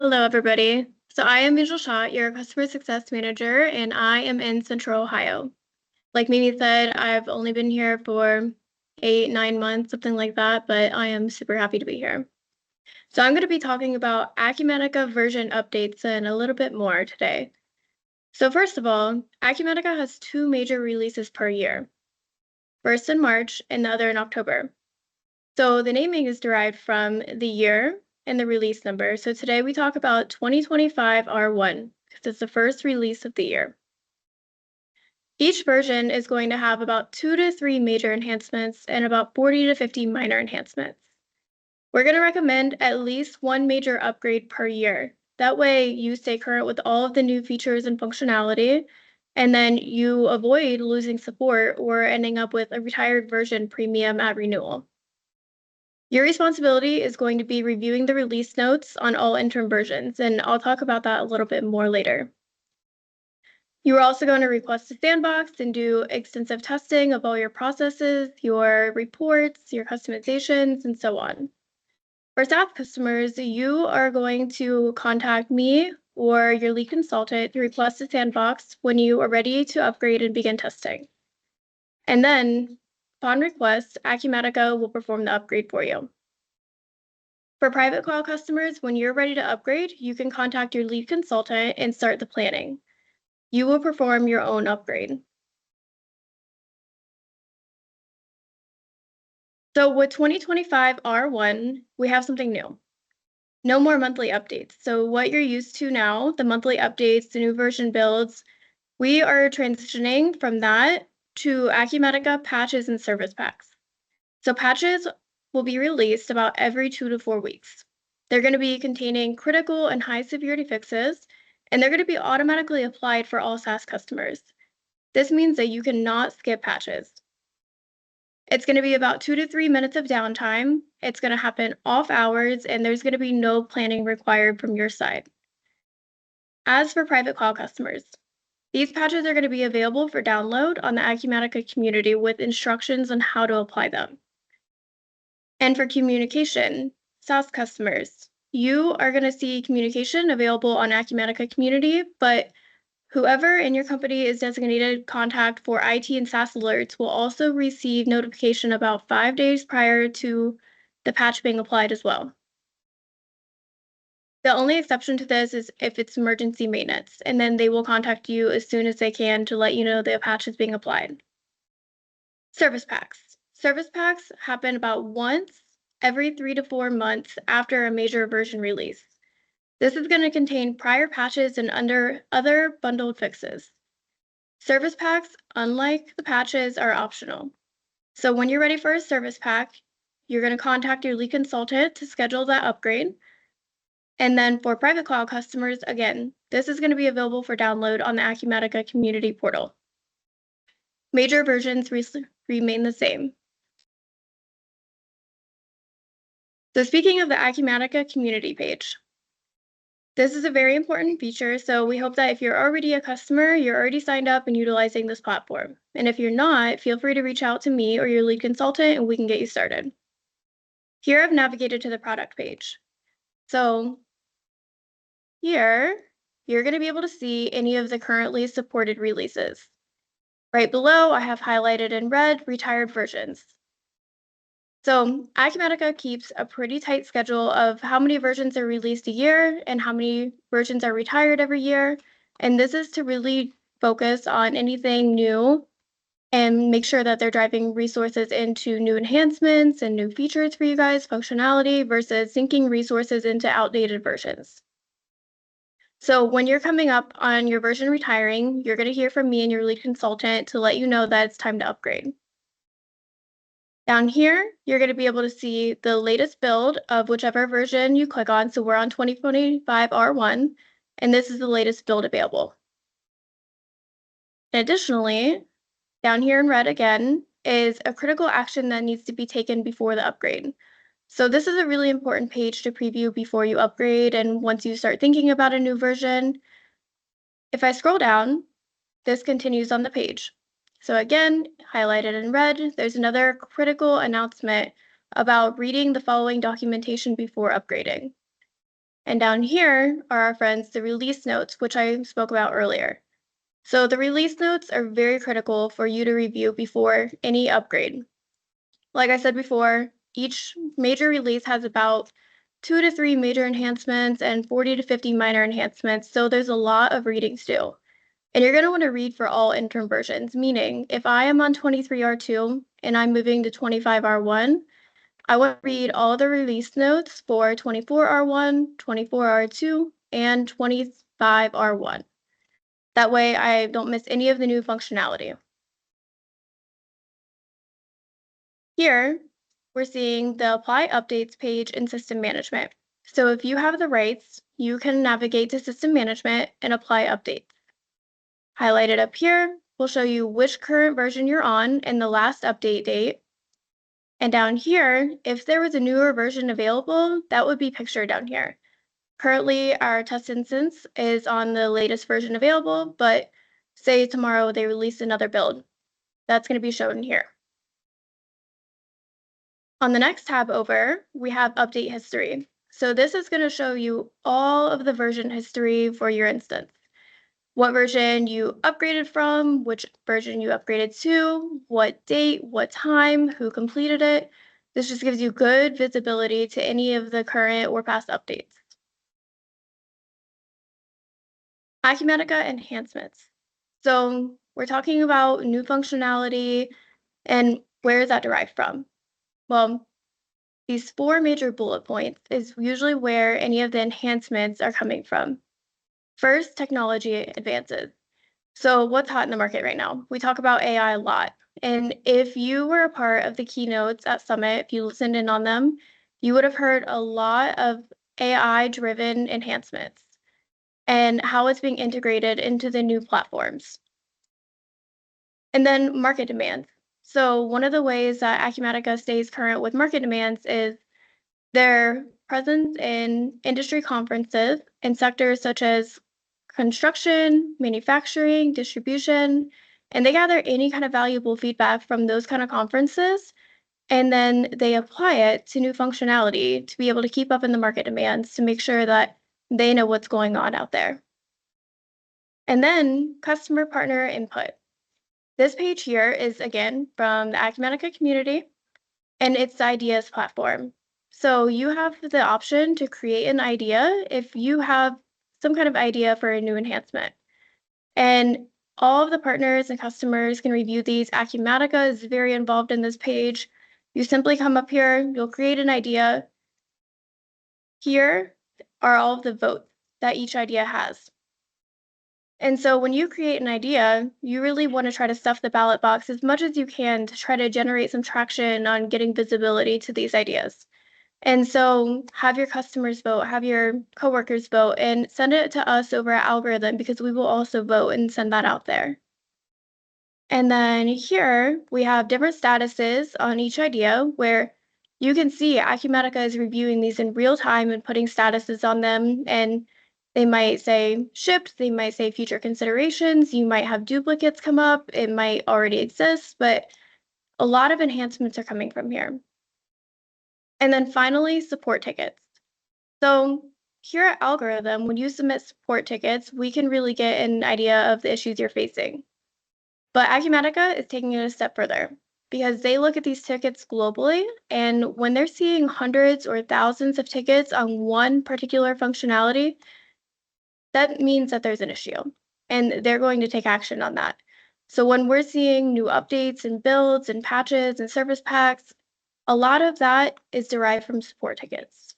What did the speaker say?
Hello, everybody. So I am Angel Shott, your customer success manager, and I am in Central Ohio. Like Mimi said, I've only been here for 8, 9 months, something like that, but I am super happy to be here. So I'm going to be talking about Acumatica version updates and a little bit more today. So first of all, Acumatica has two major releases per year, first in March and the other in October. So the naming is derived from the year and the release number. So today we talk about 2025 R1 because it's the first release of the year. Each version is going to have about 2 to 3 major enhancements and about 40 to 50 minor enhancements. We're going to recommend at least one major upgrade per year. That way you stay current with all of the new features and functionality, and then you avoid losing support or ending up with a retired version premium at renewal. Your responsibility is going to be reviewing the release notes on all interim versions, and I'll talk about that a little bit more later. You are also going to request a sandbox and do extensive testing of all your processes, your reports, your customizations, and so on. For SaaS customers, you are going to contact me or your lead consultant to request a sandbox when you are ready to upgrade and begin testing. And then, upon request, Acumatica will perform the upgrade for you. For private cloud customers, when you're ready to upgrade, you can contact your lead consultant and start the planning. You will perform your own upgrade. So with 2025 R1, we have something new. No more monthly updates. So what you're used to now, the monthly updates, the new version builds, we are transitioning from that to Acumatica patches and service packs. So patches will be released about every 2 to 4 weeks. They're going to be containing critical and high severity fixes, and they're going to be automatically applied for all SaaS customers. This means that you cannot skip patches. It's going to be about 2 to 3 minutes of downtime. It's going to happen off hours, and there's going to be no planning required from your side. As for private cloud customers, these patches are going to be available for download on the Acumatica community with instructions on how to apply them. And for communication, SaaS customers, you are going to see communication available on Acumatica Community, but whoever in your company is designated contact for IT and SaaS alerts will also receive notification about 5 days prior to the patch being applied as well. The only exception to this is if it's emergency maintenance, and then they will contact you as soon as they can to let you know the patch is being applied. Service packs. Service packs happen about once every 3 to 4 months after a major version release. This is going to contain prior patches and other bundled fixes. Service packs, unlike the patches, are optional. So when you're ready for a service pack, you're going to contact your lead consultant to schedule that upgrade. And then for private cloud customers, again, this is going to be available for download on the Acumatica community portal. Major versions remain the same. So speaking of the Acumatica community page, this is a very important feature, so we hope that if you're already a customer, you're already signed up and utilizing this platform. And if you're not, feel free to reach out to me or your lead consultant and we can get you started. Here I've navigated to the product page. So here, you're going to be able to see any of the currently supported releases. Right below, I have highlighted in red retired versions. So Acumatica keeps a pretty tight schedule of how many versions are released a year and how many versions are retired every year. And this is to really focus on anything new and make sure that they're driving resources into new enhancements and new features for you guys, functionality, versus sinking resources into outdated versions. So when you're coming up on your version retiring, you're going to hear from me and your lead consultant to let you know that it's time to upgrade. Down here, you're going to be able to see the latest build of whichever version you click on. So we're on 2025 R1, and this is the latest build available. And additionally, down here in red again is a critical action that needs to be taken before the upgrade. So this is a really important page to preview before you upgrade and once you start thinking about a new version. If I scroll down, this continues on the page. So again, highlighted in red, there's another critical announcement about reading the following documentation before upgrading. And down here are our friends, the release notes, which I spoke about earlier. So the release notes are very critical for you to review before any upgrade. Like I said before, each major release has about 2 to 3 major enhancements and 40 to 50 minor enhancements, so there's a lot of reading to do. And you're going to want to read for all interim versions, meaning if I am on 23R2 and I'm moving to 25R1, I want to read all the release notes for 24R1, 24R2, and 25R1. That way I don't miss any of the new functionality. Here, we're seeing the Apply Updates page in System Management. So if you have the rights, you can navigate to System Management and apply updates. Highlighted up here will show you which current version you're on and the last update date. And down here, if there was a newer version available, that would be pictured down here. Currently, our test instance is on the latest version available, but say tomorrow they release another build. That's going to be shown here. On the next tab over, we have Update History. So this is going to show you all of the version history for your instance. What version you upgraded from, which version you upgraded to, what date, what time, who completed it. This just gives you good visibility to any of the current or past updates. Acumatica enhancements. So we're talking about new functionality and where is that derived from? Well, these 4 major bullet points is usually where any of the enhancements are coming from. First, technology advances. So what's hot in the market right now? We talk about AI a lot. And if you were a part of the keynotes at Summit, if you listened in on them, you would have heard a lot of AI-driven enhancements and how it's being integrated into the new platforms. And then market demands. So one of the ways that Acumatica stays current with market demands is their presence in industry conferences in sectors such as construction, manufacturing, distribution, and they gather any kind of valuable feedback from those kind of conferences, and then they apply it to new functionality to be able to keep up in the market demands to make sure that they know what's going on out there. And then customer partner input. This page here is again from the Acumatica Community, and it's the ideas platform. So you have the option to create an idea if you have some kind of idea for a new enhancement. And all of the partners and customers can review these. Acumatica is very involved in this page. You simply come up here, you'll create an idea. Here are all of the votes that each idea has. And so when you create an idea, you really want to try to stuff the ballot box as much as you can to try to generate some traction on getting visibility to these ideas. And so have your customers vote, have your coworkers vote, and send it to us over our algorithm because we will also vote and send that out there. And then here we have different statuses on each idea where you can see Acumatica is reviewing these in real time and putting statuses on them. And they might say shipped, they might say future considerations, you might have duplicates come up, it might already exist, but a lot of enhancements are coming from here. And then finally, support tickets. So here at Algorithm, when you submit support tickets, we can really get an idea of the issues you're facing. But Acumatica is taking it a step further because they look at these tickets globally, and when they're seeing hundreds or thousands of tickets on one particular functionality, that means that there's an issue, and they're going to take action on that. So when we're seeing new updates and builds and patches and service packs, a lot of that is derived from support tickets.